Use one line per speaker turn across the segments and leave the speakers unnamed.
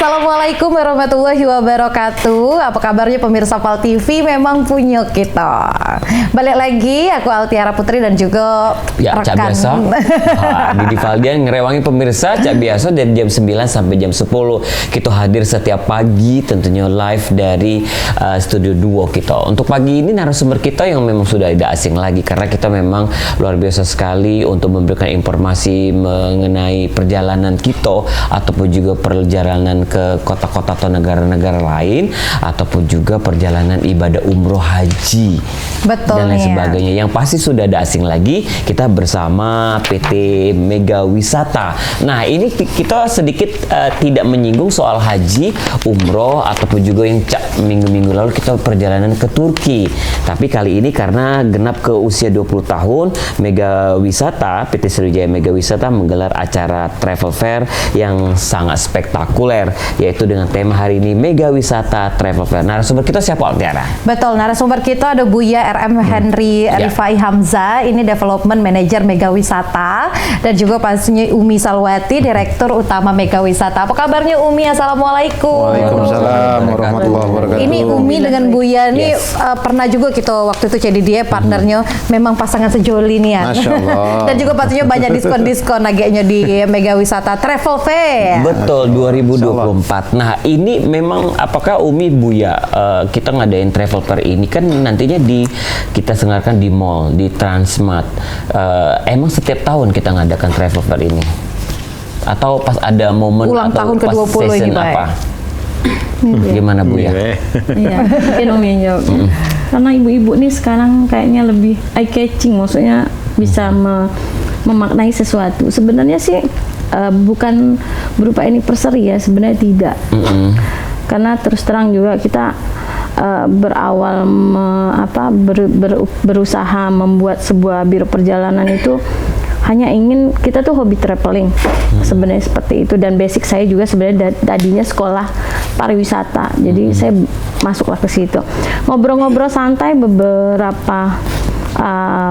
Assalamualaikum warahmatullahi wabarakatuh. Apa kabarnya pemirsa PAL TV? Memang punya kita. Balik lagi, aku Altiara Putri dan juga
Cak
rekan.
Biasa. Didi Valdian ngerewangi pemirsa Cak Biasa dari jam 9 sampai jam 10. Kita hadir setiap pagi tentunya live dari studio Duo kita. Untuk pagi ini narasumber kita yang memang sudah tidak asing lagi karena kita memang luar biasa sekali untuk memberikan informasi mengenai perjalanan kita ataupun juga perjalanan ke kota-kota atau negara-negara lain ataupun juga perjalanan ibadah umroh haji.
Betul
dan lain
ya.
sebagainya. Yang pasti sudah ada asing lagi kita bersama PT Mega Wisata. Nah, ini kita sedikit tidak menyinggung soal haji, umroh ataupun juga yang minggu-minggu lalu kita perjalanan ke Turki. Tapi kali ini karena genap ke usia 20 tahun, Mega Wisata, PT Sriwijaya Mega Wisata menggelar acara travel fair yang sangat spektakuler, yaitu dengan tema hari ini Mega Wisata Travel Fair. Narasumber kita siapa, Altiara?
Betul, narasumber kita ada Buya RM Henry Rifai Hamzah, ini Development Manager Mega Wisata, dan juga pastinya Umi Salwati, Direktur Utama Mega Wisata. Apa kabarnya Umi? Assalamualaikum.
Waalaikumsalam warahmatullahi wabarakatuh.
Ini Umi dengan Buya nih pernah juga kita waktu itu jadi dia partnernya, memang pasangan sejoli nih ya.
Masya Allah.
Dan juga pastinya banyak diskon-diskon agaknya di Mega Wisata Travel Fair.
Betul, 2024. Nah, ini memang apakah Umi Buya kita ngadain travel fair ini kan nantinya kita sengarkan di mall, di Transmart. Emang setiap tahun kita ngadakan travel fair ini? Atau pas ada momen
Ulang
atau
tahun
pas
ke-20
season
ini, Pak.
apa? Gimana Buya?
Iya, mungkin Om yang jawab. Karena ibu-ibu nih sekarang kayaknya lebih eye catching, maksudnya bisa memaknai sesuatu. Sebenarnya sih bukan berupa anniversary ya, sebenarnya tidak. Karena terus terang juga kita berawal berusaha membuat sebuah biro perjalanan itu hanya ingin kita tuh hobi traveling, sebenarnya seperti itu. Dan basic saya juga sebenarnya tadinya sekolah pariwisata, jadi saya masuklah ke situ. Ngobrol-ngobrol santai beberapa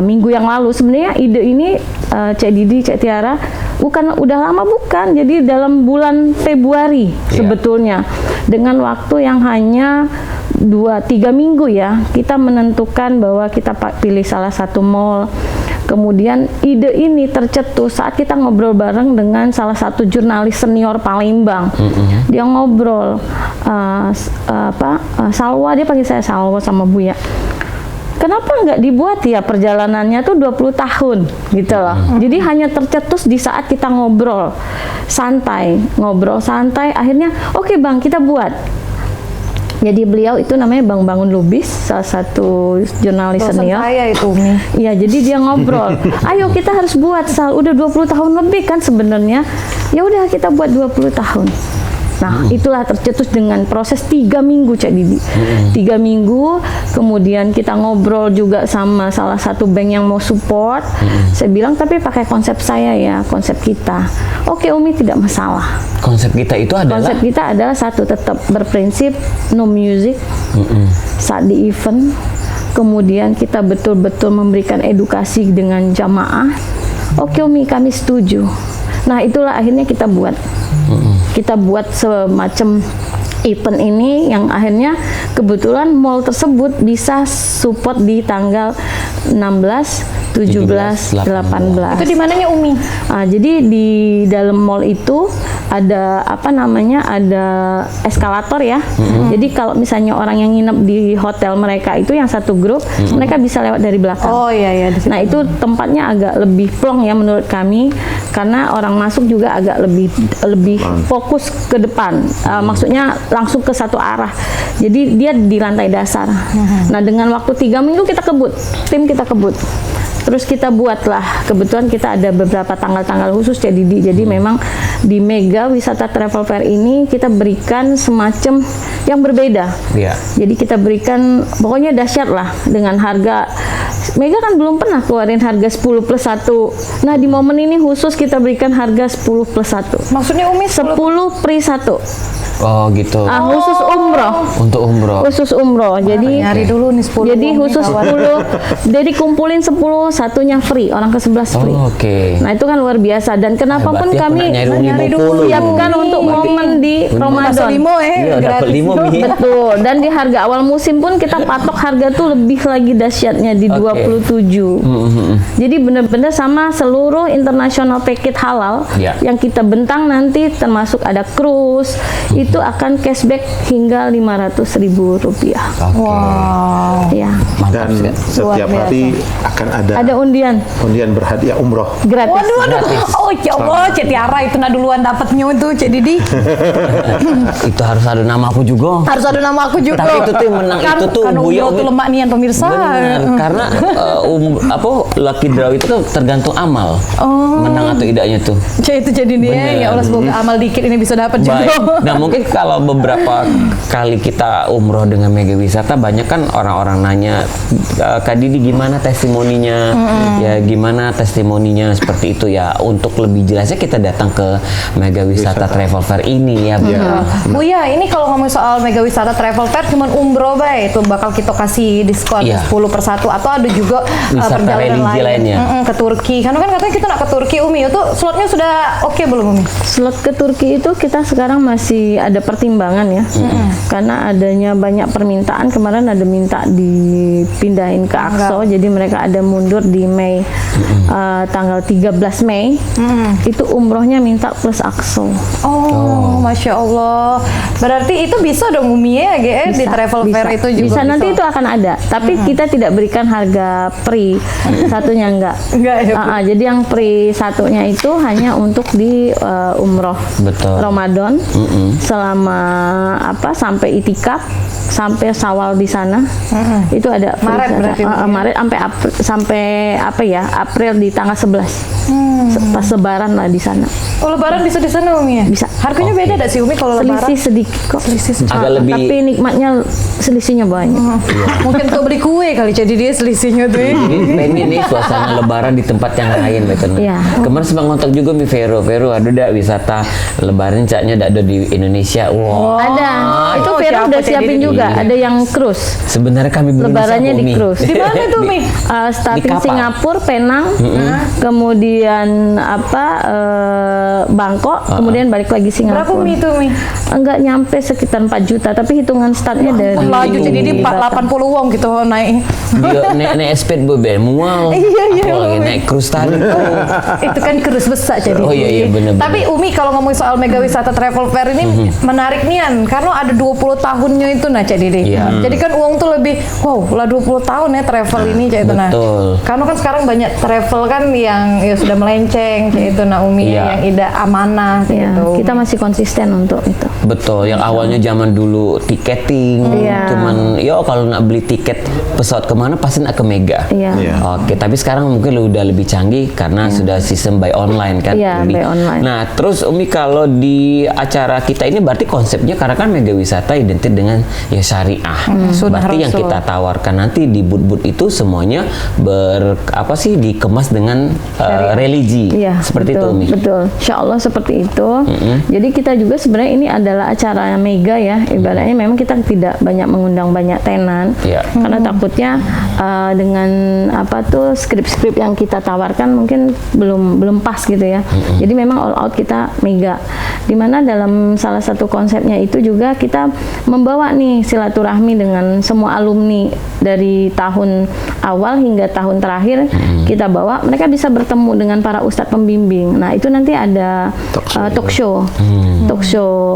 minggu yang lalu, sebenarnya ide ini Cak Didi, Cak Tiara udah lama bukan, jadi dalam bulan Februari sebetulnya, dengan waktu yang hanya 2-3 minggu ya, kita menentukan bahwa kita pilih salah satu mall. Kemudian ide ini tercetus saat kita ngobrol bareng dengan salah satu jurnalis senior Palembang. Dia ngobrol, Salwa, dia panggil saya Salwa sama Buya. Kenapa nggak dibuat ya perjalanannya tuh 20 tahun gitu loh. Jadi hanya tercetus di saat kita ngobrol santai, akhirnya oke Bang, kita buat. Jadi beliau itu namanya Bang Bangun Lubis, salah satu jurnalis senior.
Saya itu Umi.
Iya, jadi dia ngobrol. Ayo kita harus buat Sal, udah 20 tahun lebih kan sebenarnya. Ya udah kita buat 20 tahun. Nah, itulah tercetus dengan proses 3 minggu Cak Didi. 3 minggu, kemudian kita ngobrol juga sama salah satu bank yang mau support. Saya bilang tapi pakai konsep saya ya, konsep kita. Oke Umi, tidak masalah.
Konsep kita itu adalah?
Konsep kita adalah satu, tetap berprinsip no music saat di event. Kemudian kita betul-betul memberikan edukasi dengan jamaah. Oke Umi, kami setuju. Nah, itulah akhirnya kita buat. Kita buat semacam event ini yang akhirnya kebetulan mall tersebut bisa support di tanggal 16, 17, 18.
Itu di mananya Umi?
Jadi di dalam mall itu ada ada eskalator ya. Jadi kalau misalnya orang yang nginep di hotel mereka itu yang satu grup, mereka bisa lewat dari belakang.
Oh iya.
Nah, itu tempatnya agak lebih plong ya menurut kami, karena orang masuk juga agak lebih fokus ke depan. Maksudnya langsung ke satu arah. Jadi dia di lantai dasar. Nah, dengan waktu 3 minggu tim kita kebut. Terus kita buatlah, kebetulan kita ada beberapa tanggal-tanggal khusus ya Didi. Jadi memang di Mega Wisata Travel Fair ini kita berikan semacam yang berbeda. Jadi kita berikan pokoknya dahsyat lah dengan harga. Mega kan belum pernah keluarin harga 10 plus 1. Nah, di momen ini khusus kita berikan harga 10 plus 1.
Maksudnya Umi
10 free 1.
Oh gitu.
Khusus umroh.
Untuk umroh.
Khusus umroh. Jadi
Nyari dulu nih 10
Jadi
uang
khusus
nih,
10. Jadi kumpulin 10, satunya free, orang ke-11 free.
Oh, oke.
Nah, itu kan luar biasa dan kenapa pun
Berarti aku
kami
nak nyari 50.
siapkan untuk momen di Ramadan.
limo
Iya, dapat
gratis.
5 Mi.
Betul. Dan di harga awal musim pun kita patok harga tuh lebih lagi dahsyatnya di
Oke.
27. Jadi benar-benar sama seluruh international package halal
Ya.
yang kita bentang nanti termasuk ada cruise itu akan cashback hingga Rp500.000.
Wow.
Ya.
Dan setiap
Luar
hari akan ada
Ada undian
undian berhadiah umroh.
gratis.
Waduh. Oh ya Allah, Cik Tiara itu nak duluan dapatnya itu Cik Didi.
Itu harus ada nama aku juga.
Harus ada nama aku juga.
Tapi itu tuh yang menang itu tuh
karena
Buya
umroh tuh
Umi.
lemak nian pemirsa.
Benar, karena lucky draw itu kan tergantung amal. Menang atau tidaknya tuh.
Cik itu jadi dia.
Bener.
Ya Allah semoga amal dikit ini bisa dapat juga.
Baik. Nah mungkin kalau beberapa kali kita umroh dengan Mega Wisata banyak kan orang-orang nanya Kak Didi gimana testimoninya ya gimana testimoninya seperti itu ya untuk lebih jelasnya kita datang ke Mega Wisata Travel Fair ini ya Bu.
Bu ya, ini kalau ngomong soal Mega Wisata Travel Fair cuman umroh bay itu bakal kita kasih diskon
Iya.
10/1 atau ada juga
Wisata
perjalanan
religi
lain
lainnya.
ke Turki. Karena kan katanya kita nak ke Turki Umi itu slotnya sudah oke belum Umi?
Slot ke Turki itu kita sekarang masih ada pertimbangan ya, karena adanya banyak permintaan. Kemarin ada minta dipindahin ke Aqsa, jadi mereka ada mundur di Mei, tanggal 13 Mei, itu umrohnya minta plus Aqsa.
Oh, Masya Allah. Berarti itu bisa dong Umi ya, di Travel Fair itu juga
bisa. Nanti itu akan ada, tapi kita tidak berikan harga free satunya enggak.
Enggak ya, Bu?
Jadi yang free satunya itu hanya untuk di umroh
Betul.
Ramadan selama sampai itikaf sampai Syawal di sana. Itu ada free
Maret
sana.
berarti, Bu, ya?
Maret sampai April di tanggal 11. Pas lebaran lah di sana.
Oh, lebaran bisa di sana Umi ya?
Bisa.
Harganya beda enggak sih Umi kalau lebaran?
Selisih sedikit kok.
Agak lebih-
Tapi nikmatnya selisihnya banyak.
Mungkin untuk beli kue kali jadi dia selisihnya tuh.
Jadi pengen nih suasana lebaran di tempat yang lain betul.
Iya.
Kemarin sempat ngontak juga mi Vero, ada dak wisata lebaran caknya dak ada di Indonesia. Wah.
Ada. Itu Vero
siapa
udah
Cik
siapin
Didi?
juga.
Iya.
Ada yang cruise.
Sebenarnya kami belum
Lebarannya
bisa,
di
Mi.
cruise.
Di mana tuh, Mi?
Starting
kapal.
Singapura, Penang, kemudian Bangkok, kemudian balik lagi
Berapa
Singapura.
Umi itu Umi?
Enggak nyampe sekitar 4 juta, tapi hitungan startnya dari
Laju jadi di
Batam.
80 wong gitu naik.
Dia naik sped bebe mual.
Iya, iya,
Aku lagi
Umi.
naik cruise tadi.
Itu kan kurus besar jadi.
Oh, iya, bener-bener.
Tapi Umi kalau ngomong soal Mega Wisata Travel Fair ini menarik nian karena ada 20 tahunnya itu nah Cak Didi.
Iya.
Jadi kan uang tuh lebih wow lah 20 tahun ya travel ini Cak itu nah.
Betul.
Karena kan sekarang banyak travel kan yang ya sudah melenceng Cak itu nah Umi
Iya.
yang tidak amanah
Ya,
gitu.
kita masih konsisten untuk itu.
Betul, yang awalnya zaman dulu tiketing,
Iya.
cuman yo kalau nak beli tiket pesawat kemana pasti nak ke Mega.
Iya.
Iya.
Oke, tapi sekarang mungkin udah lebih canggih karena sudah sistem by online kan.
Iya, by online.
Nah, terus Umi kalau di acara kita ini berarti konsepnya karena kan Mega Wisata identik dengan ya syariah.
Sunnah
Berarti yang
Rasul.
kita tawarkan nanti di booth-booth itu semuanya dikemas dengan religi.
Iya,
Seperti
betul,
itu Umi.
Betul, Insya Allah seperti itu. Jadi kita juga sebenarnya ini adalah acara mega ya. Ibaratnya memang kita tidak banyak mengundang banyak tenan,
Iya.
karena takutnya dengan skrip-skrip yang kita tawarkan mungkin belum pas gitu ya. Jadi memang all out kita mega. Dimana dalam salah satu konsepnya itu juga kita membawa nih silaturahmi dengan semua alumni dari tahun awal hingga tahun terakhir. Kita bawa mereka bisa bertemu dengan para ustadz pembimbing. Nah itu nanti ada talk show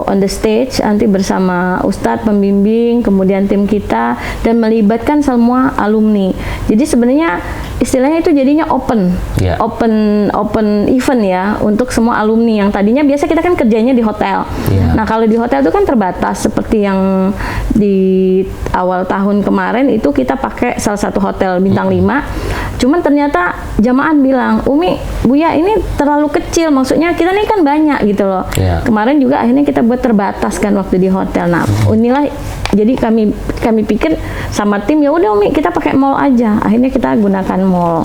on the stage nanti bersama ustadz pembimbing, kemudian tim kita dan melibatkan semua alumni. Jadi sebenarnya istilahnya itu jadinya open
Ya.
open event ya untuk semua alumni yang tadinya biasa kita kan kerjanya di hotel.
Ya.
Nah kalau di hotel itu kan terbatas seperti yang di awal tahun kemarin itu kita pakai salah satu hotel bintang 5. Cuman ternyata jamaah bilang, Umi, Buya ini terlalu kecil, maksudnya kita nih kan banyak gitu loh.
Ya.
Kemarin juga akhirnya kita buat terbatas kan waktu di hotel. Nah, inilah jadi kami pikir sama tim ya udah Umi kita pakai mall aja. Akhirnya kita gunakan mall.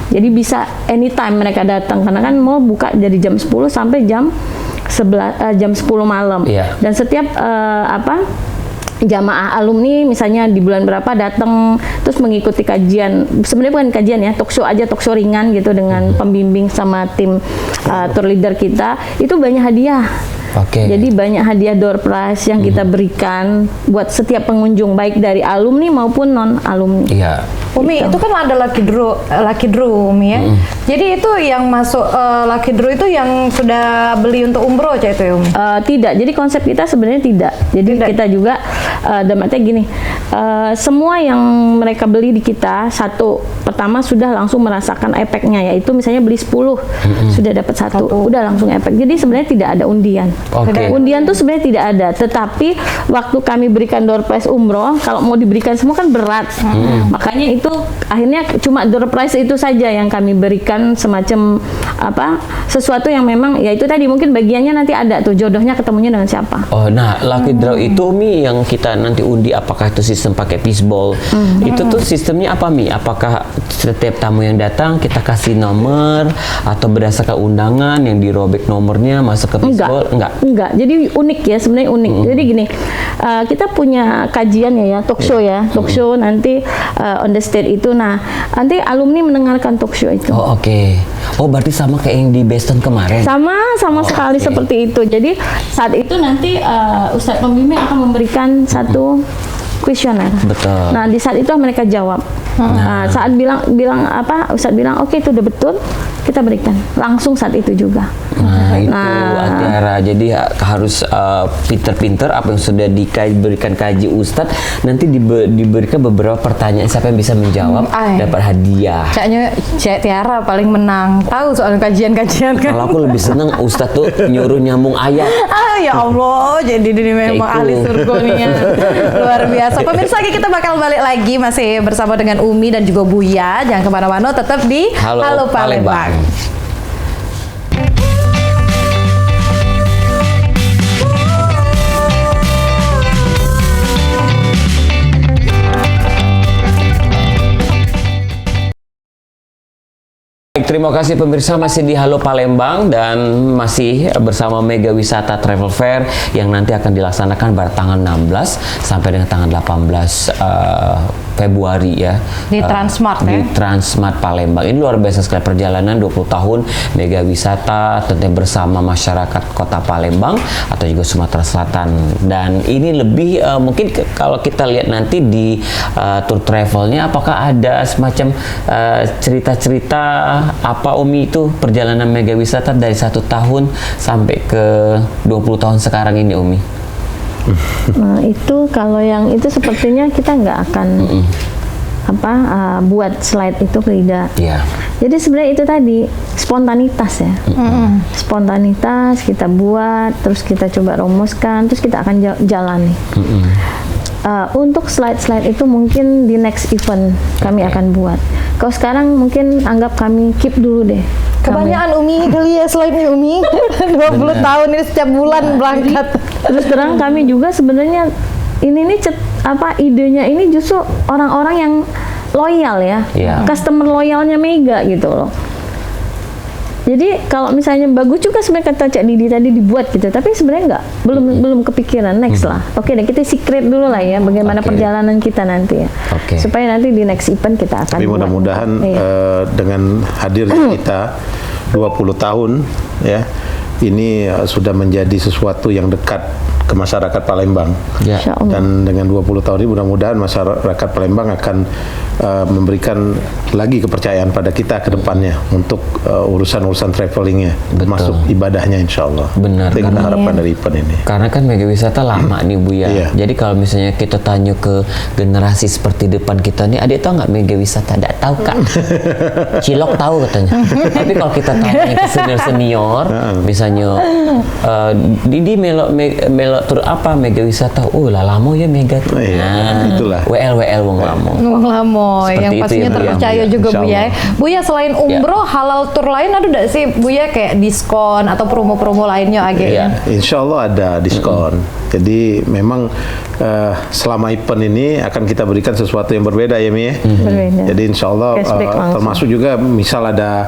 Jadi bisa anytime mereka datang karena kan mall buka dari jam 10 sampai jam jam 10 malam.
Iya.
Dan setiap jamaah alumni misalnya di bulan berapa datang terus mengikuti kajian, sebenarnya bukan kajian ya, talk show ringan gitu dengan pembimbing sama tim tour leader kita, itu banyak hadiah.
Oke.
Jadi banyak hadiah door prize yang kita berikan buat setiap pengunjung, baik dari alumni maupun non alumni.
Iya.
Umi, itu kan ada lucky draw Umi ya. Jadi itu yang masuk lucky draw itu yang sudah beli untuk umroh aja itu ya Umi?
Tidak, jadi konsep kita sebenarnya tidak. Jadi kita juga dalam artinya gini, semua yang mereka beli di kita, satu, pertama sudah langsung merasakan efeknya, yaitu misalnya beli 10, sudah dapat satu, udah langsung efek. Jadi sebenarnya tidak ada undian.
Oke.
Undian tuh sebenarnya tidak ada, tetapi waktu kami berikan door prize umroh, kalau mau diberikan semua kan berat. Makanya itu akhirnya cuma door prize itu saja yang kami berikan, semacam sesuatu yang memang ya itu tadi mungkin bagiannya nanti ada tuh jodohnya ketemunya dengan siapa.
Oh, nah lucky draw itu Mi yang kita nanti undi, apakah itu sistem pakai fishbowl? Itu tuh sistemnya apa Mi? Apakah setiap tamu yang datang kita kasih nomor atau berdasarkan undangan yang dirobek nomornya masuk ke fishbowl?
Enggak. Jadi unik ya, sebenarnya unik. Jadi gini, kita punya kajian ya, talk show ya, talk show nanti on the stage itu. Nah, nanti alumni mendengarkan talk show itu.
Oh, oke. Oh, berarti sama kayak yang di Boston kemarin?
Sama sekali seperti itu. Jadi saat itu nanti Ustadz pembimbing akan memberikan satu kuesioner.
Betul.
Nah, di saat itu mereka jawab. Nah, saat Ustadz bilang oke, itu udah betul, kita berikan langsung saat itu juga.
Nah, itu Tiara. Jadi harus pinter-pinter apa yang sudah diberikan kaji Ustadz, nanti diberikan beberapa pertanyaan, siapa yang bisa menjawab dapat hadiah.
Kayaknya Cek Tiara paling menang, tahu soal kajian-kajian kan.
Kalau aku lebih seneng Ustadz tuh nyuruh nyambung ayat.
Ya Allah, jadi ini memang ahli surga nih ya. Luar biasa. Pemirsa, kita bakal balik lagi masih bersama dengan Umi dan juga Buya. Jangan kemana-mana, tetap di Halo Palembang.
Terima kasih pemirsa, masih di Halo Palembang dan masih bersama Mega Wisata Travel Fair yang nanti akan dilaksanakan pada tanggal 16 sampai dengan tanggal 18 Februari ya.
Di Transmart
Di Transmart Palembang. Ini luar biasa sekali, perjalanan 20 tahun Mega Wisata tentunya bersama masyarakat Kota Palembang atau juga Sumatera Selatan. Dan ini lebih mungkin kalau kita lihat nanti di tour travelnya, apakah ada semacam cerita-cerita apa Umi itu perjalanan Mega Wisata dari 1 tahun sampai ke 20 tahun sekarang ini Umi?
Nah, itu kalau yang itu sepertinya kita nggak akan buat slide itu, tidak.
Iya.
Jadi sebenarnya itu tadi spontanitas ya. Spontanitas kita buat, terus kita coba rumuskan, terus kita akan jalani. Untuk slide-slide itu mungkin di next event kami akan buat. Kalau sekarang mungkin anggap kami keep dulu deh.
Kebanyakan Umi kali ya slide-nya Umi. 20 tahun ini setiap bulan berangkat.
Terus terang kami juga sebenarnya ini idenya ini justru orang-orang yang loyal ya. Customer loyalnya Mega gitu loh. Jadi kalau misalnya bagus juga sebenarnya kata Cak Didi tadi dibuat gitu, tapi sebenarnya belum kepikiran next lah. Oke deh, kita secret dulu lah ya bagaimana perjalanan kita nanti ya. Supaya nanti di next event kita akan.
Tapi mudah-mudahan dengan hadirnya kita 20 tahun ya, ini sudah menjadi sesuatu yang dekat ke masyarakat Palembang. Dan dengan 20 tahun ini mudah-mudahan masyarakat Palembang akan memberikan lagi kepercayaan pada kita ke depannya untuk urusan-urusan travelingnya, termasuk ibadahnya insya Allah.
Benar.
Itu kita harapkan dari event ini.
Karena kan Mega Wisata lama nih Bu ya. Jadi kalau misalnya kita tanya ke generasi seperti depan kita nih, adik tahu nggak Mega Wisata? Nggak tahu Kak. Cilok tahu katanya. Tapi kalau kita tanya ke senior-senior, misalnya Didi melok tur apa Mega Wisata? Lah lamo ya Mega tuh.
Itulah.
WL wong lamo.
Wong lamo yang pastinya terpercaya juga Bu ya. Bu ya, selain umroh, halal tour lain ada nggak sih Bu ya, kayak diskon atau promo-promo lainnya agaknya?
Insya Allah ada diskon. Jadi memang selama event ini akan kita berikan sesuatu yang berbeda ya Mi. Jadi insya Allah termasuk juga misal ada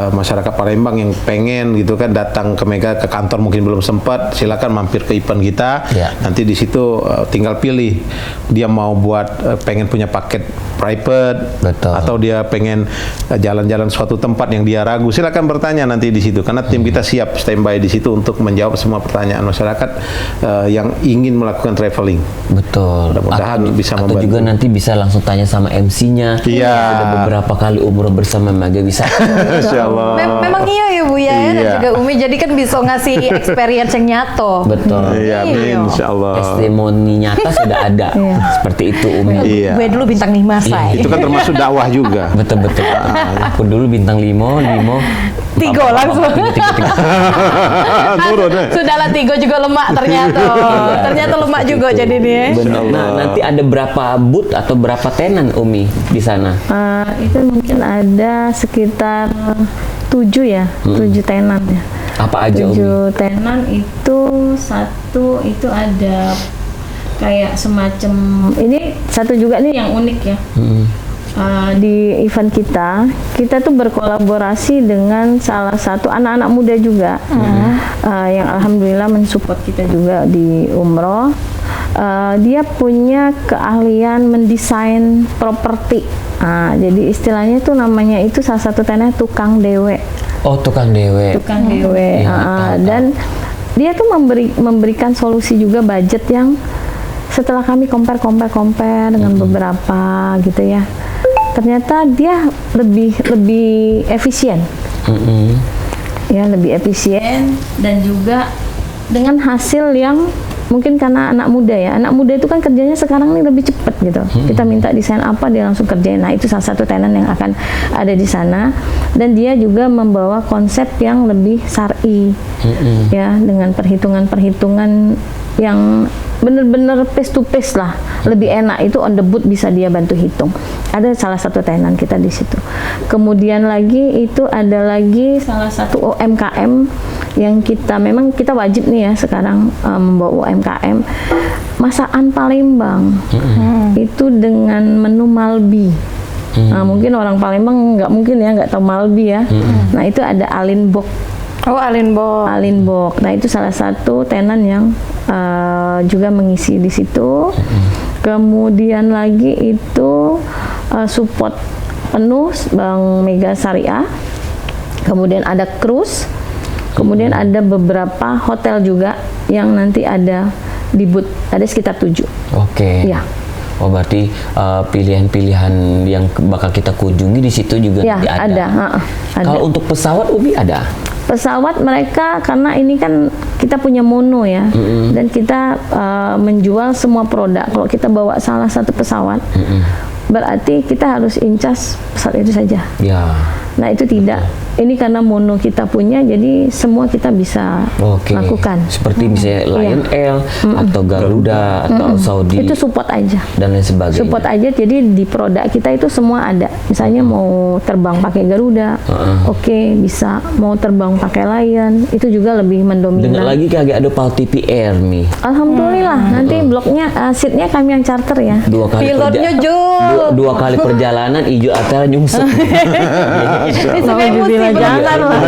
masyarakat Palembang yang pengen gitu kan datang ke Mega ke kantor mungkin belum sempat, silakan mampir ke event kita. Nanti di situ tinggal pilih dia mau buat pengen punya paket private, atau dia pengen jalan-jalan suatu tempat yang dia ragu, silakan bertanya nanti di situ, karena tim kita siap standby di situ untuk menjawab semua pertanyaan masyarakat yang ingin melakukan traveling.
Betul.
Mudah-mudahan bisa membantu.
Atau juga nanti bisa langsung tanya sama MC-nya.
Iya.
Ada beberapa kali umroh bersama Mega Wisata.
Insyaallah.
Memang iya ya Bu ya, dan juga Umi jadi kan bisa ngasih experience yang nyato.
Betul.
Iya, amin, insyaallah.
Testimoni nyata sudah ada. Seperti itu Umi.
Iya.
Gue dulu bintang 5 say.
Itu kan termasuk dakwah juga.
Betul. Aku dulu bintang 5,
Tigo langsung.
Turun.
Sudahlah Tigo juga lemak ternyata. Ternyata lemak juga jadi dia.
Nah, nanti ada berapa booth atau berapa tenan Umi di sana?
Itu mungkin ada sekitar 7 ya, 7 tenan ya.
Apa aja Umi?
7 tenan itu satu itu ada kayak semacam ini satu juga nih yang unik ya. Di event kita tuh berkolaborasi dengan salah satu anak-anak muda juga yang alhamdulillah mensupport kita juga di umroh. Dia punya keahlian mendesain properti. Jadi istilahnya tuh namanya itu salah satu tenan tukang dewe.
Oh, tukang dewe.
Tukang dewe. Dan dia tuh memberikan solusi juga budget yang setelah kami compare dengan beberapa gitu ya, ternyata dia lebih efisien. Ya, lebih efisien dan juga dengan hasil yang mungkin karena anak muda ya. Anak muda itu kan kerjanya sekarang nih lebih cepat gitu. Kita minta desain apa dia langsung kerjain. Nah, itu salah satu tenan yang akan ada di sana, dan dia juga membawa konsep yang lebih syar'i. Ya, dengan perhitungan-perhitungan yang benar-benar face to face lah, lebih enak. Itu on the boot bisa dia bantu hitung. Ada salah satu tenan kita di situ. Kemudian lagi itu ada lagi salah satu UMKM yang memang kita wajib nih ya sekarang membawa UMKM masakan Palembang. Itu dengan menu Malbi. Nah, mungkin orang Palembang nggak tahu Malbi ya. Nah, itu ada Alinbok.
Oh,
Alinbok. Nah, itu salah satu tenan yang juga mengisi di situ. Kemudian lagi itu support penuh Bank Mega Syariah. Kemudian ada cruise. Kemudian ada beberapa hotel juga yang nanti ada di booth. Ada sekitar 7.
Oke.
Ya.
Oh, berarti pilihan-pilihan yang bakal kita kunjungi di situ juga
ya,
nanti ada.
Ada.
Kalau untuk pesawat Umi ada?
Pesawat mereka karena ini kan kita punya mono ya, dan kita menjual semua produk. Kalau kita bawa salah satu pesawat, berarti kita harus incas pesawat itu saja.
Ya.
Nah, itu tidak. Ini karena mono kita punya, jadi semua kita bisa lakukan.
Seperti misalnya Lion Air atau Garuda atau Saudi.
Itu support aja.
Dan lain sebagainya.
Support aja. Jadi di produk kita itu semua ada. Misalnya mau terbang pakai Garuda, oke, bisa. Mau terbang pakai Lion, itu juga lebih mendominan.
Dengar lagi kagak ada Paltipi Air nih.
Alhamdulillah. Nanti bloknya, seatnya kami yang charter ya.
Pilotnya
dua kali perjalanan ijo atas nyungsep.
Jangan lah.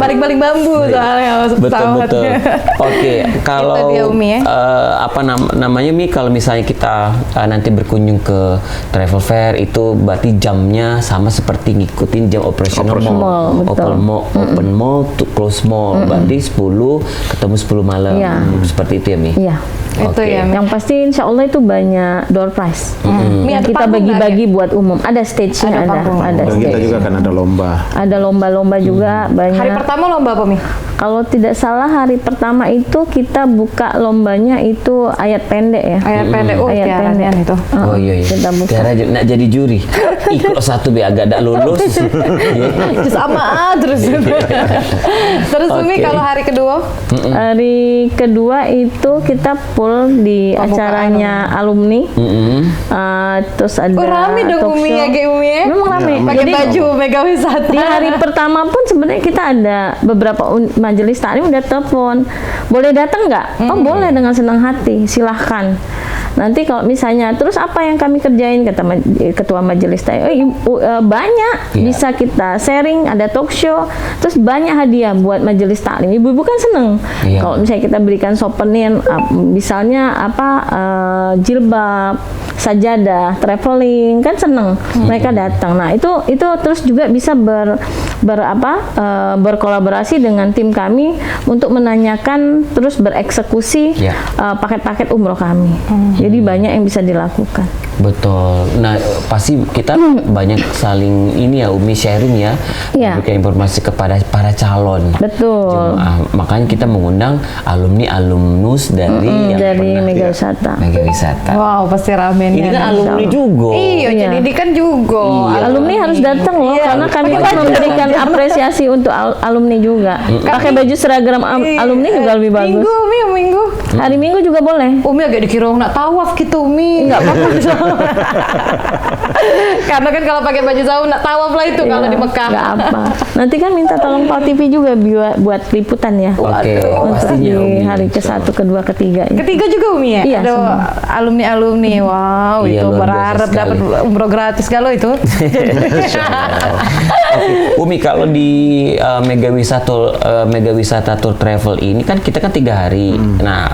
Baling-baling bambu soalnya
Betul. Oke, kalau
dia, Umi, ya.
apa namanya Mi, kalau misalnya kita nanti berkunjung ke travel fair itu berarti jamnya sama seperti ngikutin jam operasional mall. Open mall to close mall. Berarti 10 ketemu 10 malam. Seperti itu ya Mi.
Iya.
Itu ya.
Yang pasti insya Allah itu banyak door prize. Yang kita bagi-bagi buat umum. Ada stage-nya, ada
Dan kita juga akan ada lomba.
Ada lomba-lomba juga banyak.
Hari pertama lomba apa Mi?
Kalau tidak salah hari pertama itu kita buka lombanya itu ayat pendek ya.
Ayat pendek. Oh,
ayat pendek
itu.
Oh iya.
Kita buka.
Tiara nak jadi juri. Ikut satu biar agak lulus.
Sama terus. Terus Umi kalau hari kedua?
Hari kedua itu kita ngumpul di acaranya alumni. Terus ada
rame dong
talk
Umi
show.
ya, kayak Umi ya.
Memang rame.
Pakai
Jadi
baju Mega Wisata.
di hari pertama pun sebenarnya kita ada beberapa majelis taklim udah telepon, boleh datang nggak? Oh boleh, dengan senang hati, silahkan. Nanti kalau misalnya terus apa yang kami kerjain, kata ketua majelis taklim, banyak bisa kita sharing, ada talk show, terus banyak hadiah buat majelis taklim. Ibu-ibu kan seneng kalau misalnya kita berikan souvenir, misalnya jilbab, sajadah, traveling, kan seneng mereka datang. Nah itu terus juga bisa berkolaborasi dengan tim kami untuk menanyakan terus bereksekusi paket-paket umroh kami. Jadi banyak yang bisa dilakukan.
Betul. Nah, pasti kita banyak saling ini ya Umi, sharing ya, memberikan informasi kepada para calon.
Betul.
Makanya kita mengundang alumnus dari
Mega Wisata.
Mega Wisata.
Wow, pasti rame nih.
Ini kan alumni juga.
Iya, jadi ini kan juga.
Alumni harus datang loh, karena kami kan memberikan apresiasi untuk alumni juga. Pakai baju seragam alumni juga lebih bagus.
Minggu.
Hari Minggu juga boleh.
Umi agak dikira nak tawaf gitu Umi.
Enggak apa-apa.
Karena kan kalau pakai baju saum nak tawaf lah itu kalau di Mekah.
Enggak apa. Nanti kan minta tolong Pal TV juga buat liputan ya.
Oke,
Untuk
pastinya
di
Umi.
hari ke-1, ke-2, ke-3.
Ketiga juga Umi ya?
Iya,
Ada
semua.
alumni-alumni. Wow,
Iya,
itu
luar biasa
berharap
sekali.
dapat umroh gratis kalau itu.
Oke, Umi, kalau di Mega Wisata Tour Travel ini kan kita kan 3 hari. Nah,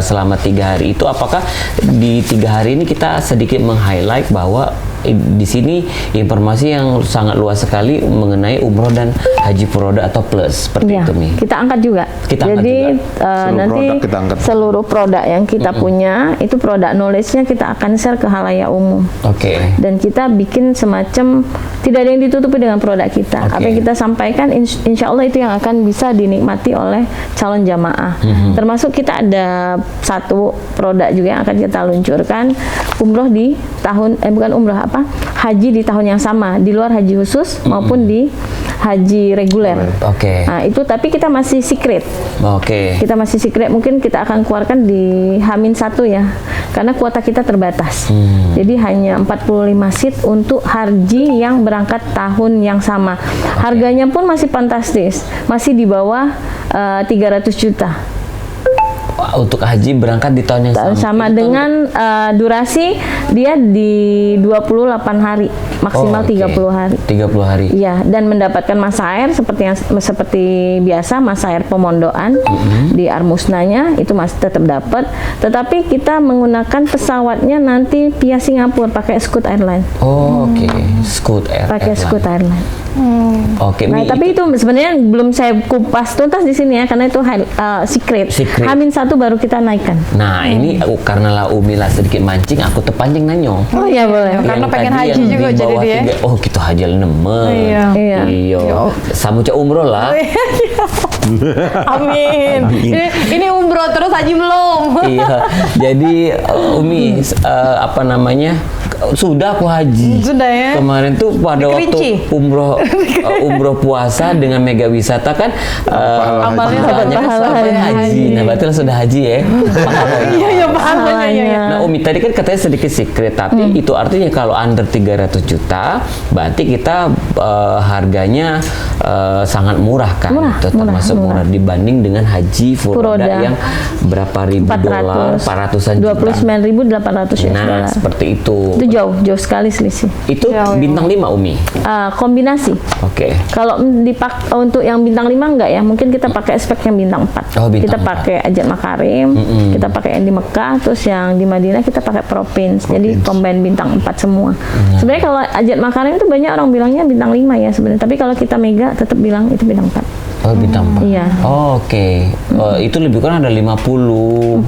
selama 3 hari itu apakah di 3 hari ini kita sedikit meng-highlight bahwa di sini informasi yang sangat luas sekali mengenai umroh dan haji furoda atau plus seperti itu Mi.
Kita angkat juga.
Kita angkat
Jadi
Seluruh
nanti
produk kita angkat.
seluruh produk yang kita punya itu produk knowledge-nya kita akan share ke halayak umum.
Oke.
Dan kita bikin semacam tidak ada yang ditutupi dengan produk kita.
Oke.
Apa yang kita sampaikan insya Allah itu yang akan bisa dinikmati oleh calon jamaah. Termasuk kita ada satu produk juga yang akan kita luncurkan, umroh di tahun bukan umroh haji di tahun yang sama, di luar haji khusus maupun di haji reguler.
Oke.
Nah, itu tapi kita masih secret.
Oke.
Kita masih secret, mungkin kita akan keluarkan di H-1 ya. Karena kuota kita terbatas. Jadi hanya 45 seat untuk haji yang berangkat tahun yang sama. Harganya pun masih fantastis. Masih di bawah 300 juta.
Untuk haji berangkat di tahun yang sama.
Sama dengan durasi dia di 28 hari, maksimal 30 hari.
30 hari.
Iya, dan mendapatkan masa air seperti biasa, masa air pemondokan di Armusnanya itu masih tetap dapat. Tetapi kita menggunakan pesawatnya nanti via Singapura pakai Scoot Airline.
Oh, oke. Scoot Air.
Pakai Scoot Airline.
Oke,
Nah,
Mi,
tapi itu sebenarnya belum saya kupas tuntas di sini ya, karena itu secret. H-1 baru kita naikkan.
Nah, ini karena lah Umi lah sedikit mancing, aku terpancing nanyong.
Oh iya boleh.
Karena
Yang
pengen
tadi
haji
yang
juga
di
jadi
bawah
dia.
3, oh kita haji nemen.
Iya.
Iya.
Samuca umroh lah.
Amin. Ini umroh terus haji belum.
Iya. Jadi Umi apa namanya? Sudah aku haji.
Sudah ya.
Kemarin tuh pada waktu
Kerinci.
umroh puasa dengan Mega Wisata kan
Amalnya
pahalanya kan
pahala
sampai
haji.
haji. Nah, berarti lah sudah haji ya.
Iya, iya pahalanya ya.
Nah, Umi tadi kan katanya sedikit secret, tapi itu artinya kalau under 300 juta, berarti kita harganya sangat murah kan?
Murah,
Itu termasuk murah dibanding dengan haji furoda
Furoda.
yang berapa ribu dolar, 400-an juta.
29.800 US
Nah,
dollar.
seperti itu.
Itu jauh sekali selisih.
Itu bintang 5 Umi.
Kombinasi.
Oke.
Kalau untuk yang bintang 5 enggak ya, mungkin kita pakai spek yang bintang 4.
Oh, bintang
kita
4.
pakai Ajat Makarim, kita pakai yang di Mekah, terus yang di Madinah kita pakai Provins. Jadi combine bintang 4 semua. Sebenarnya kalau Ajat Makarim itu banyak orang bilangnya bintang 5 ya sebenarnya, tapi kalau kita Mega tetap bilang itu bintang 4.
Oh, bintang 4.
Iya.
Oh, oke. Itu lebih kurang ada
45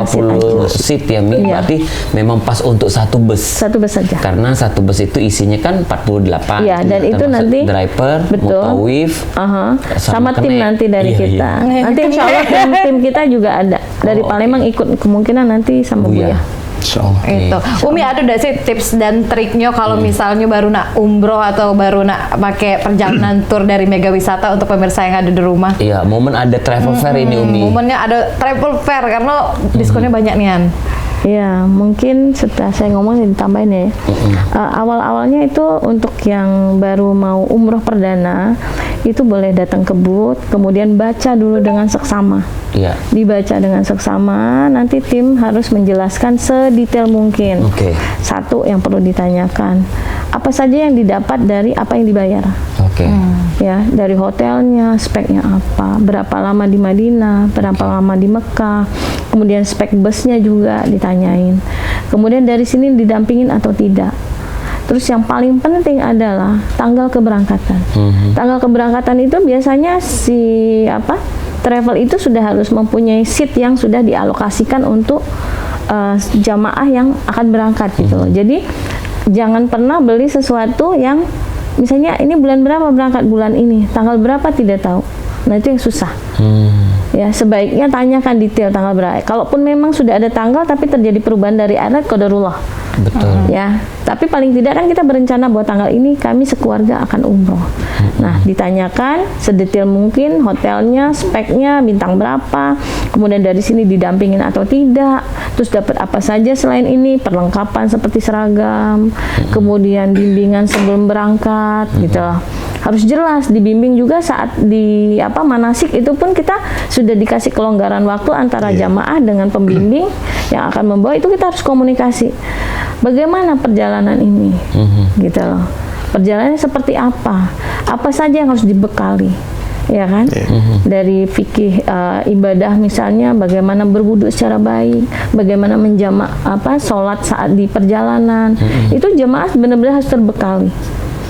seat aja.
seat ya, Mi.
Iya.
Berarti memang pas untuk satu bus.
Satu bus saja.
Karena satu bus itu isinya kan 48.
Iya, dan itu
Termasuk
nanti
driver,
betul.
mutawif,
Sama tim
kenek.
nanti dari
Iya,
kita.
iya.
Nanti insya Allah tim kita juga ada dari Palembang ikut, kemungkinan nanti sama
Buya.
Buya.
Itu. Umi ada nggak sih tips dan triknya kalau misalnya baru nak umroh atau baru nak pakai perjalanan tour dari Mega Wisata untuk pemirsa yang ada di rumah?
Iya, momen ada travel fair ini Umi.
Momennya ada travel fair karena diskonnya banyak nian.
Ya, mungkin setelah saya ngomong ditambahin ya. Awal-awalnya itu untuk yang baru mau umroh perdana itu boleh datang ke booth, kemudian baca dulu dengan seksama.
Iya.
Dibaca dengan seksama, nanti tim harus menjelaskan sedetail mungkin. Satu yang perlu ditanyakan, apa saja yang didapat dari apa yang dibayar. Ya, dari hotelnya, speknya apa, berapa lama di Madinah, berapa lama di Mekah, kemudian spek busnya juga ditanyain. Kemudian dari sini didampingin atau tidak. Terus yang paling penting adalah tanggal keberangkatan. Tanggal keberangkatan itu biasanya travel itu sudah harus mempunyai seat yang sudah dialokasikan untuk jamaah yang akan berangkat gitu loh. Jadi jangan pernah beli sesuatu yang misalnya ini bulan berapa berangkat, bulan ini tanggal berapa tidak tahu. Nah itu yang susah. Ya, sebaiknya tanyakan detail tanggal berapa. Kalaupun memang sudah ada tanggal tapi terjadi perubahan dari adat, qadarullah.
Betul.
Ya, tapi paling tidak kan kita berencana bahwa tanggal ini kami sekeluarga akan umroh. Nah, ditanyakan sedetail mungkin hotelnya, speknya, bintang berapa, kemudian dari sini didampingin atau tidak, terus dapat apa saja selain ini, perlengkapan seperti seragam, kemudian bimbingan sebelum berangkat, gitu loh. Harus jelas dibimbing juga saat di manasik itu pun kita sudah dikasih kelonggaran waktu antara jamaah dengan pembimbing yang akan membawa, itu kita harus komunikasi. Bagaimana perjalanan ini, gitu loh. Perjalanannya seperti apa saja yang harus dibekali, ya kan? Dari fikih ibadah misalnya, bagaimana berwudu secara baik, bagaimana menjamak sholat saat di perjalanan, itu jamaah benar-benar harus terbekali.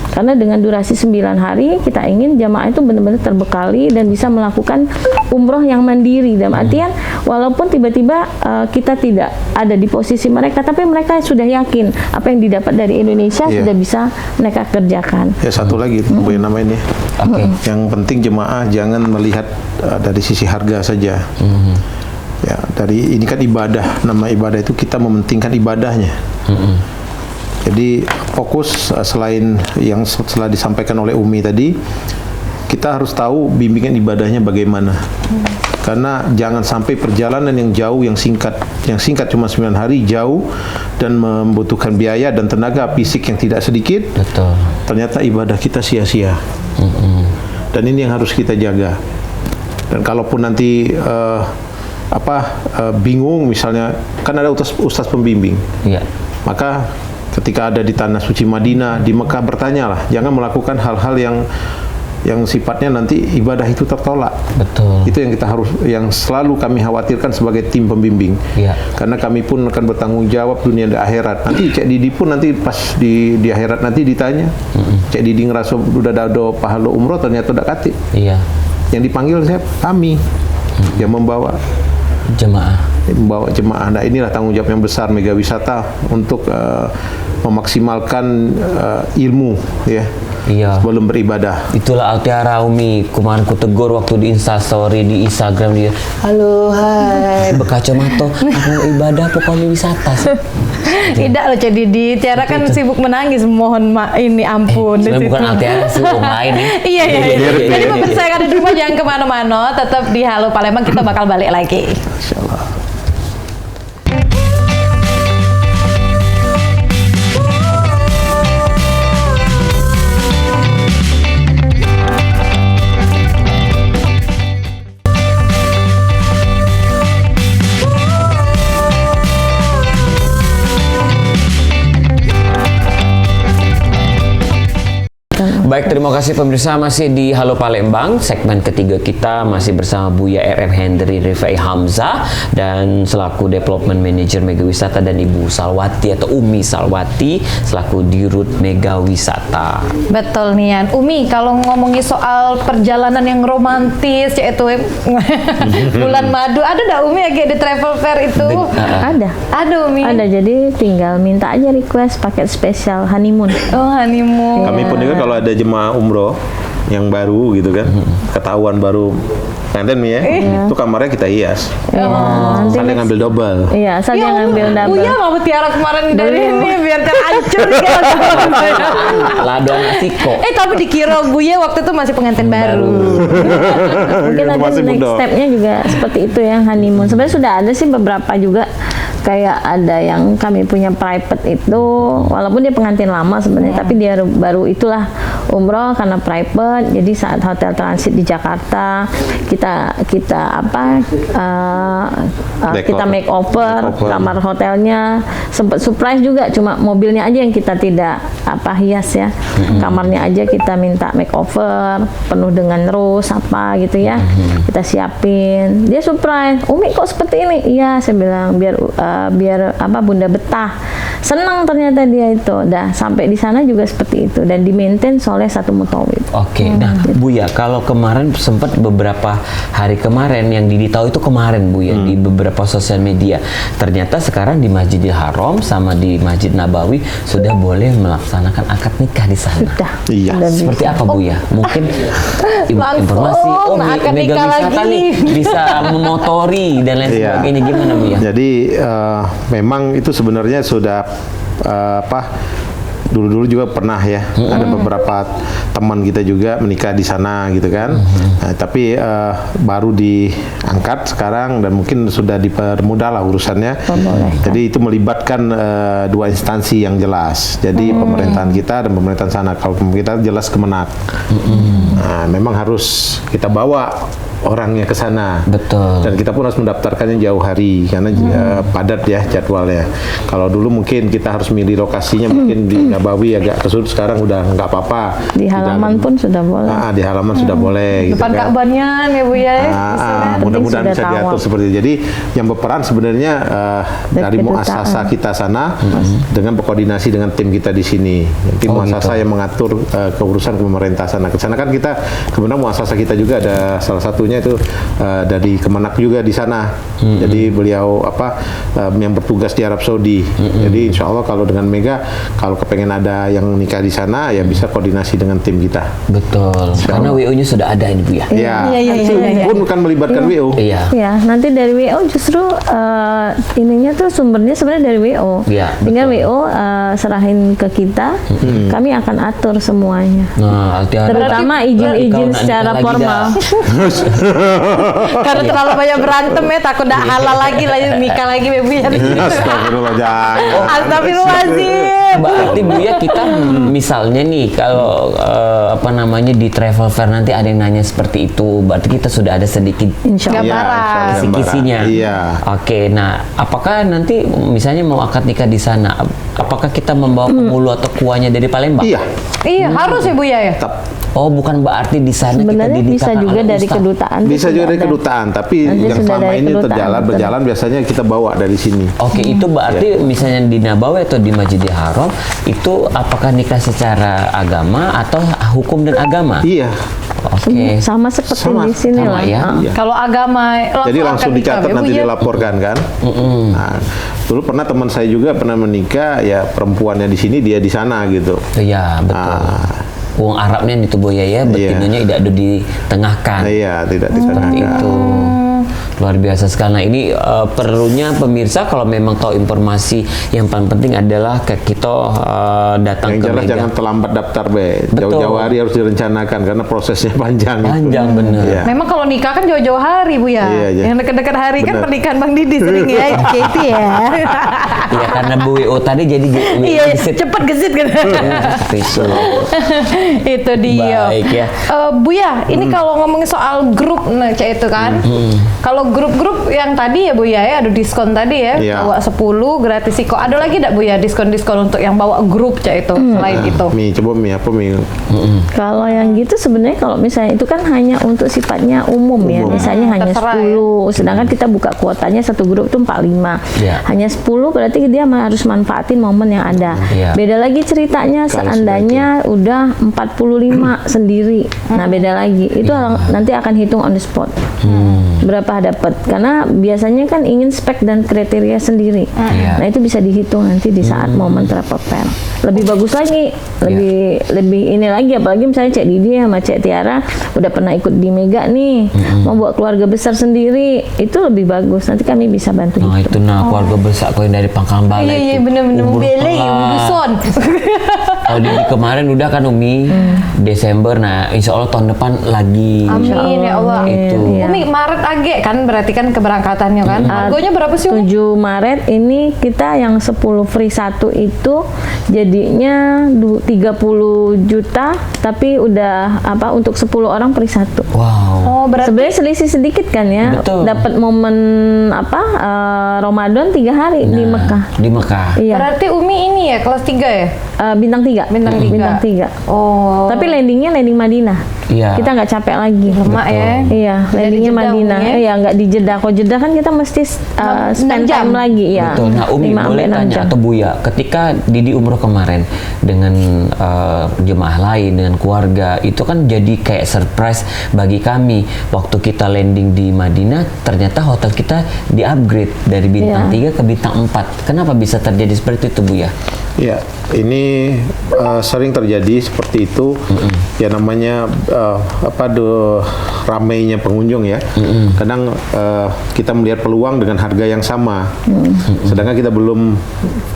Karena dengan durasi 9 hari kita ingin jamaah itu benar-benar terbekali dan bisa melakukan umroh yang mandiri. Dalam artian walaupun tiba-tiba kita tidak ada di posisi mereka, tapi mereka sudah yakin apa yang didapat dari Indonesia sudah bisa mereka kerjakan.
Ya, satu lagi Bu yang namanya. Yang penting jemaah jangan melihat dari sisi harga saja. Ya, dari ini kan ibadah, nama ibadah itu kita mementingkan ibadahnya. Jadi fokus selain yang setelah disampaikan oleh Umi tadi, kita harus tahu bimbingan ibadahnya bagaimana. Karena jangan sampai perjalanan yang jauh, yang singkat cuma 9 hari, jauh dan membutuhkan biaya dan tenaga fisik yang tidak sedikit.
Betul.
Ternyata ibadah kita sia-sia. Dan ini yang harus kita jaga. Dan kalaupun nanti bingung misalnya, kan ada ustaz pembimbing. Maka ketika ada di tanah suci Madinah, di Mekah, bertanyalah, jangan melakukan hal-hal yang sifatnya nanti ibadah itu tertolak.
Betul.
Itu yang selalu kami khawatirkan sebagai tim pembimbing. Karena kami pun akan bertanggung jawab dunia dan akhirat. Nanti Cek Didi pun nanti pas di akhirat nanti ditanya, Cek Didi ngerasa udah dado pahala umroh ternyata udah katib. Yang dipanggil siapa? Kami yang membawa jemaah. Nah, inilah tanggung jawab yang besar Mega Wisata untuk memaksimalkan ilmu sebelum beribadah.
Itulah Altiara Umi, kemarin ku tegur waktu di Instastory di Instagram dia. Halo, hai. Berkacamata, aku ibadah pokoknya wisata.
Tidak loh Cek Didi, Tiara kan sibuk menangis, mohon ini ampun.
Sebenarnya bukan Altiara sih, lain ya.
Iya. Jadi pemirsa yang ada di rumah jangan kemana-mana, tetap di Halo Palembang, kita bakal balik lagi.
Insyaallah.
Baik, terima kasih pemirsa, masih di Halo Palembang, segmen ketiga kita masih bersama Buya RM Hendri Rifai Hamzah dan selaku Development Manager Mega Wisata, dan Ibu Salwati atau Umi Salwati selaku Dirut Mega Wisata.
Betul Nian. Umi, kalau ngomongin soal perjalanan yang romantis, yaitu bulan madu, ada nggak Umi lagi di travel fair itu? Ada Umi.
Ada, jadi tinggal minta aja request paket spesial honeymoon.
Oh, honeymoon.
Kami pun juga kalau ada jemaah umroh yang baru gitu kan, ketahuan baru pengantin ya, itu kamarnya kita hias. Saya ngambil double.
Iya, saya ngambil double.
Buya nggak mutiara kemarin dari ini biar terhancur ya.
Lado Nasiko.
Tapi dikira Buya waktu itu masih pengantin baru.
Mungkin
Itu
nanti
masih
next
muda.
stepnya juga seperti itu ya, honeymoon. Sebenarnya sudah ada sih beberapa juga, kayak ada yang kami punya private itu, walaupun dia pengantin lama sebenarnya, tapi dia baru itulah umroh karena private. Jadi saat hotel transit di Jakarta kita apa kita make over kamar hotelnya, sempat surprise juga, cuma mobilnya aja yang kita tidak hias ya, kamarnya aja kita minta make over penuh dengan rose apa gitu ya, kita siapin. Dia surprise, Umi kok seperti ini? Iya, saya bilang biar Bunda betah. Senang ternyata dia itu. Dah sampai di sana juga seperti itu dan di maintain oleh satu mutawid.
Oke, nah Buya, kalau kemarin sempat beberapa hari kemarin yang Didi tahu itu kemarin Buya di beberapa sosial media, ternyata sekarang di Masjidil Haram sama di Masjid Nabawi sudah boleh melaksanakan akad nikah di sana.
Sudah.
Iya.
Sudah
Seperti apa Buya? Mungkin informasi
akad
Mega
nikah
Wisata
lagi.
nih bisa memotori dan lain
Iya.
sebagainya, gimana Buya?
Jadi memang itu sebenarnya sudah dulu-dulu juga pernah ya, ada beberapa teman kita juga menikah di sana gitu kan. Nah, tapi baru diangkat sekarang dan mungkin sudah dipermudah lah urusannya. Jadi itu melibatkan dua instansi yang jelas. Jadi pemerintahan kita dan pemerintahan sana. Kalau kita jelas Kemenak. Nah, memang harus kita bawa orangnya ke sana.
Betul.
Dan kita pun harus mendaftarkannya jauh hari karena padat ya jadwalnya. Kalau dulu mungkin kita harus milih lokasinya mungkin di Nabawi agak ke sudut, sekarang udah nggak apa-apa.
Di halaman pun sudah boleh.
Di halaman sudah boleh.
Depan
gitu kan.
Ka'bahnya ya Buya.
Mudah-mudahan
sudah
bisa
tahu.
diatur seperti itu. Jadi yang berperan sebenarnya dari
kedutaan.
muasasah kita sana dengan berkoordinasi dengan tim kita di sini. Tim muasasah yang mengatur keurusan pemerintah sana. Ke sana kan kita kebetulan muasasah kita juga ada salah satunya itu dari Kemenak juga di sana. Jadi beliau yang bertugas di Arab Saudi. Jadi insya Allah kalau dengan Mega, kalau kepengen ada yang nikah di sana ya bisa koordinasi dengan tim kita.
Betul. Karena WO-nya sudah ada ini Buya.
Iya.
Iya.
Pun bukan melibatkan WO.
Iya.
Ya, nanti dari WO justru ininya tuh sumbernya sebenarnya dari WO.
Iya,
Tinggal WO serahin ke kita, kami akan atur semuanya.
Nah, hati-hati.
Terutama izin-izin
Berarti
secara
kalau nak nikah
formal.
Karena terlalu banyak berantem ya, takut dak halal lagi nikah lagi Buya.
Astagfirullah, jangan.
Astagfirullahaladzim.
Berarti Buya, kita misalnya nih kalau di travel fair nanti ada yang nanya seperti itu, berarti kita sudah ada sedikit
Insya Allah.
Gambaran.
kisi-kisinya.
Iya.
Oke, nah apakah nanti misalnya mau akad nikah di sana, apakah kita membawa pemulu atau kuahnya dari Palembang?
Iya.
Iya, harus ya Buya ya.
Tetap.
Oh, bukan berarti di sana kita
Sebenarnya bisa
dinikahkan
juga
oleh
dari
ustaz.
kedutaan.
Bisa
sudah
juga dari
ada.
kedutaan, tapi
Nanti
yang
sudah
selama
dari
ini
kedutaan,
berjalan biasanya kita bawa dari sini.
Oke, itu berarti misalnya di Nabawi atau di Masjidil Haram itu apakah nikah secara agama atau hukum dan agama?
Iya.
Oke.
Sama seperti
Sama.
di sini
Sama
lah.
ya.
Iya.
Kalau agama
Jadi langsung
akad nikah,
dicatat
ya,
nanti
Buya.
dilaporkan kan. Nah, dulu pernah teman saya juga pernah menikah, ya perempuannya di sini dia di sana gitu.
Iya, betul. Wong Arabnya itu Buya ya, betinanya tidak ada ditengahkan.
Iya, tidak
Seperti
disanakan.
itu. Luar biasa sekali. Nah, ini perlunya pemirsa kalau memang tahu informasi yang paling penting adalah kita datang
Yang
ke
jelas
Mega.
jangan terlambat daftar be.
Betul.
Jauh-jauh hari harus direncanakan karena prosesnya panjang.
Panjang, bener.
Iya.
Memang kalau nikah kan jauh-jauh hari Bu ya.
Iya, iya.
Yang dekat-dekat hari kan
Benar.
pernikahan Bang Didi sering ya, kayak itu ya.
Iya, karena Bu WO tadi jadi
Iya, cepet gesit kan.
Seperti itu.
Itu dia.
Baik ya.
Bu ya, ini kalau ngomongin soal grup kayak itu kan. Kalau grup-grup yang tadi ya Bu ya, ada diskon tadi ya.
Iya.
Bawa 10 gratis Iko. Ada lagi enggak Bu ya diskon-diskon untuk yang bawa grup kayak itu selain itu?
Mi, coba Mi apa Mi?
Kalau yang gitu sebenarnya kalau misalnya itu kan hanya untuk sifatnya umum ya, misalnya hanya
terserah
10, sedangkan kita buka kuotanya satu grup itu 45.
Iya.
Hanya 10 berarti dia harus manfaatin momen yang ada.
Iya.
Beda lagi ceritanya
Kalau
seandainya udah 45 sendiri. Nah, beda lagi. Itu nanti akan hitung on the spot. Berapa ada dapat, karena biasanya kan ingin spek dan kriteria sendiri. Nah itu bisa dihitung nanti di saat momen travel fair. Lebih bagus lagi, lebih ini lagi, apalagi misalnya Cek Didi sama Cek Tiara udah pernah ikut di Mega nih, mau buat keluarga besar sendiri, itu lebih bagus. Nanti kami bisa bantu.
Nah itu keluarga besar kau yang dari Pangkalan Bala itu.
Iya bener-bener beli dusun.
Kalau di kemarin udah kan Umi Desember, nah insya Allah tahun depan lagi.
Amin ya Allah.
Itu.
Umi Maret age kan berarti kan keberangkatannya kan. Harganya berapa sih Umi?
7 Maret ini kita yang 10 free 1 itu jadinya 30 juta, tapi udah untuk 10 orang free 1.
Wow.
Oh berarti
Sebenarnya selisih sedikit kan ya.
Betul.
Dapat momen Ramadan 3 hari di Mekah.
Di Mekah.
Iya.
berarti Umi ini ya kelas 3 ya?
Bintang 3.
Bintang 3.
Bintang 3.
Oh.
Tapi landingnya landing Madinah.
Iya.
Kita nggak capek lagi.
Lemak ya.
Iya, landingnya
Jeddah,
Madinah.
Umi, ya?
Iya, nggak di Jeddah. Kalau Jeddah kan kita mesti spend
6 jam.
time lagi ya.
Betul. Nah Umi
5
boleh
sampai 6
tanya
jam.
atau Buya, ketika Didi umroh kemarin dengan jemaah lain dengan keluarga, itu kan jadi kayak surprise bagi kami. Waktu kita landing di Madinah, ternyata hotel kita di-upgrade dari bintang 3 ke bintang 4. Kenapa bisa terjadi seperti itu Buya?
Ya, ini sering terjadi seperti itu. Ya namanya ramainya pengunjung ya. Kadang kita melihat peluang dengan harga yang sama. Sedangkan kita belum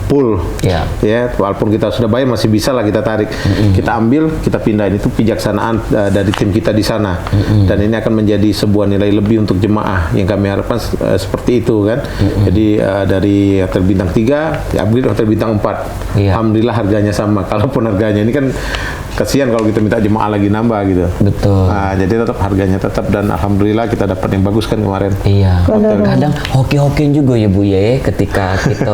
full. Ya, walaupun kita sudah bayar masih bisa lah kita tarik. Kita ambil, kita pindahin. Itu bijaksanaan dari tim kita di sana. Dan ini akan menjadi sebuah nilai lebih untuk jemaah yang kami harapkan seperti itu kan. Jadi dari hotel bintang 3 upgrade hotel bintang 4. Alhamdulillah harganya sama. Kalaupun harganya ini kan kasihan kalau kita minta jemaah lagi nambah gitu.
Betul.
Nah, jadi tetap harganya tetap, dan alhamdulillah kita dapat yang bagus kan kemarin.
Iya. Kadang hoki-hokian juga ya Bu ya, ketika kita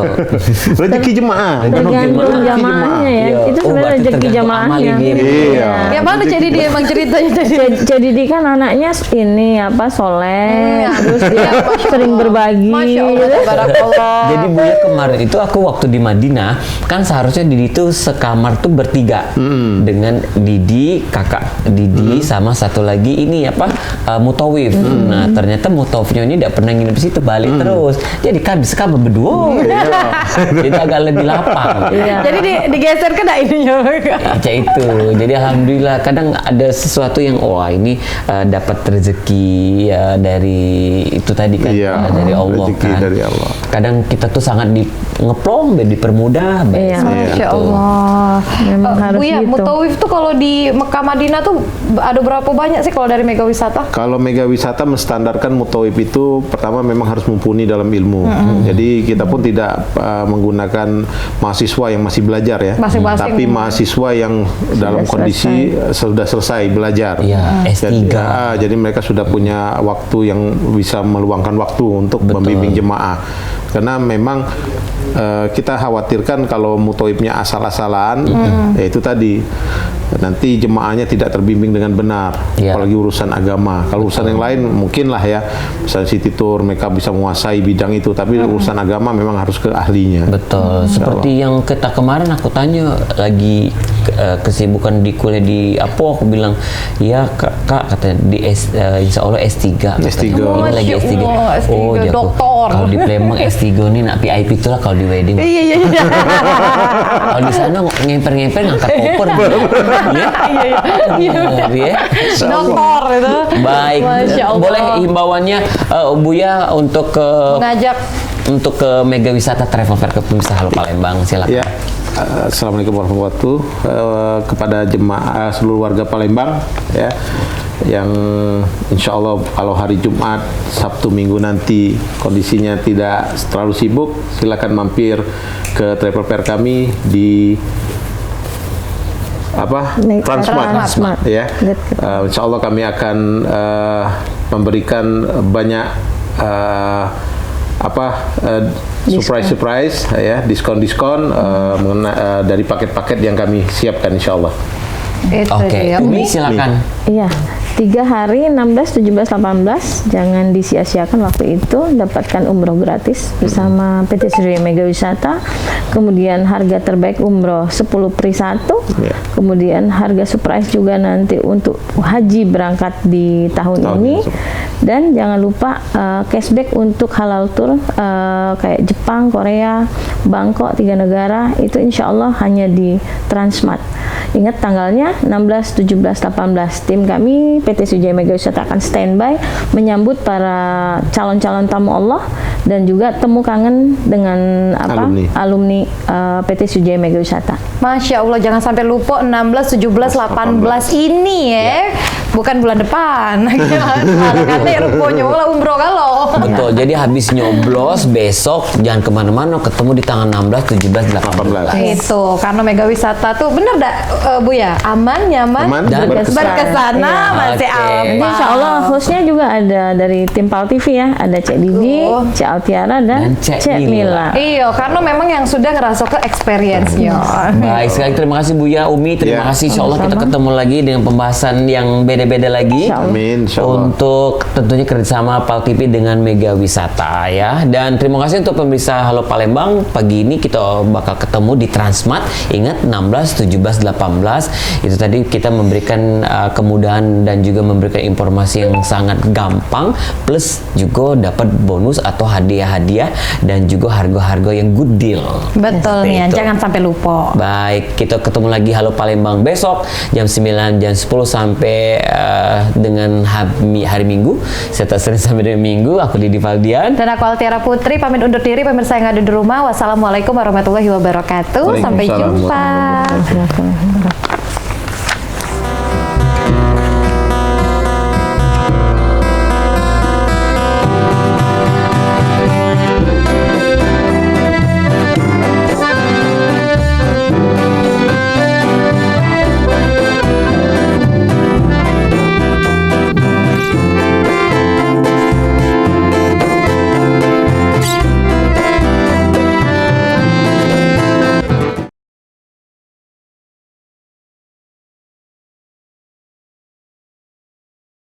rezeki jemaah.
Tergantung jamaahnya ya. Itu sebenarnya rezeki jamaahnya.
Iya.
Ya mana jadi dia emang ceritanya tadi.
Jadi dia kan anaknya ini soleh, terus dia sering berbagi.
Masya Allah, tabarakallah.
Jadi Buya kemarin itu aku waktu di Madinah kan seharusnya Didi tuh sekamar tuh bertiga dengan Didi, kakak Didi sama satu lagi ini Mutawif. Nah ternyata Mutawifnya ini tidak pernah nginep di situ, balik terus. Jadi kan sekamar berdua. Jadi agak lebih lapang.
Jadi digeser ke ininya.
Kayak itu. Jadi alhamdulillah kadang ada sesuatu yang ini dapat rezeki dari itu tadi kan dari Allah kan.
Dari Allah.
Kadang kita tuh sangat ngeplong dan dipermudah.
Masya Allah. Bu ya, Mutawif tuh kalau di Mekah Madinah tuh ada berapa banyak sih kalau dari Mega Wisata?
Kalau Mega Wisata menstandarkan Mutawif itu pertama memang harus mumpuni dalam ilmu. Jadi kita pun tidak menggunakan mahasiswa yang masih belajar ya. Tapi mahasiswa yang dalam kondisi sudah selesai belajar.
Ya, S3.
Jadi mereka sudah punya waktu yang bisa meluangkan waktu untuk membimbing jemaah. Karena memang kita khawatirkan kalau Mutawifnya asal-asalan, yaitu tadi nanti jemaahnya tidak terbimbing dengan benar, apalagi urusan agama. Kalau urusan yang lain mungkin lah ya, misalnya City Tour mereka bisa menguasai bidang itu, tapi urusan agama memang harus ke ahlinya.
Betul. Seperti yang kita kemarin aku tanya lagi kesibukan di kuliah di Apo, aku bilang ya kak katanya di insya Allah S3.
S3.
Ini lagi S3. Oh jago.
Doktor.
Kalau di Palembang S3 nih nak VIP itu lah kalau di wedding.
Iya.
Kalau di sana ngemper-ngemper ngangkat koper. Iya.
Doktor itu.
Baik.
Masya Allah.
Boleh himbauannya Buya untuk
ngajak
untuk ke Mega Wisata Travel Fair ke Pemirsa Halo Palembang, silakan.
Ya. Assalamualaikum warahmatullahi wabarakatuh kepada jemaah seluruh warga Palembang ya, yang insya Allah kalau hari Jumat, Sabtu, Minggu nanti kondisinya tidak terlalu sibuk, silakan mampir ke Travel Fair kami di Transmart ya. Insya Allah kami akan memberikan banyak surprise ya, diskon dari paket-paket yang kami siapkan insya Allah.
Oke, Umi silakan.
Iya, 3 hari 16, 17, 18 jangan disia-siakan waktu itu, dapatkan umroh gratis bersama PT Sriwijaya Mega Wisata. Kemudian harga terbaik umroh 10 per 1. Kemudian harga surprise juga nanti untuk haji berangkat di tahun ini. Dan jangan lupa cashback untuk halal tour kayak Jepang, Korea, Bangkok, 3 negara itu insya Allah hanya di Transmart. Ingat tanggalnya 16, 17, 18. Tim kami PT Sriwijaya Mega Wisata akan standby menyambut para calon-calon tamu Allah dan juga temu kangen dengan alumni PT Sriwijaya Mega Wisata.
Masya Allah, jangan sampai lupa 16, 17, 18 ini ya. Bukan bulan depan. Karena ruponya umroh kalau.
Betul, jadi habis nyoblos besok jangan kemana-mana, ketemu di tanggal 16, 17, 18.
Itu karena Mega Wisata tuh bener dah Bu ya, aman, nyaman,
dan
berkesana, masih aman.
Insya Allah hostnya juga ada dari tim PAL TV ya, ada Cek Didi, Cek Altiara dan Cek Mila.
Iya, karena memang yang sudah ngerasa ke experience-nya.
Baik sekali, terima kasih Buya, Umi, terima kasih. Insya Allah kita ketemu lagi dengan pembahasan yang beda-beda lagi.
Amin.
Untuk tentunya kerjasama PAL TV dengan Mega Wisata ya. Dan terima kasih untuk pemirsa Halo Palembang. Pagi ini kita bakal ketemu di Transmart. Ingat 16, 17, 18. Itu tadi kita memberikan kemudahan dan juga memberikan informasi yang sangat gampang. Plus juga dapat bonus atau hadiah-hadiah dan juga harga-harga yang good deal.
Betul nih, jangan sampai lupa.
Baik, kita ketemu lagi Halo Palembang besok jam 9, jam 10 sampai dengan hari Minggu. Serta Senin sampai dengan Minggu. Aku Didi Valdian.
Dan aku Altiara Putri, pamit undur diri pemirsa yang ada di rumah. Wassalamualaikum warahmatullahi wabarakatuh. Sampai jumpa.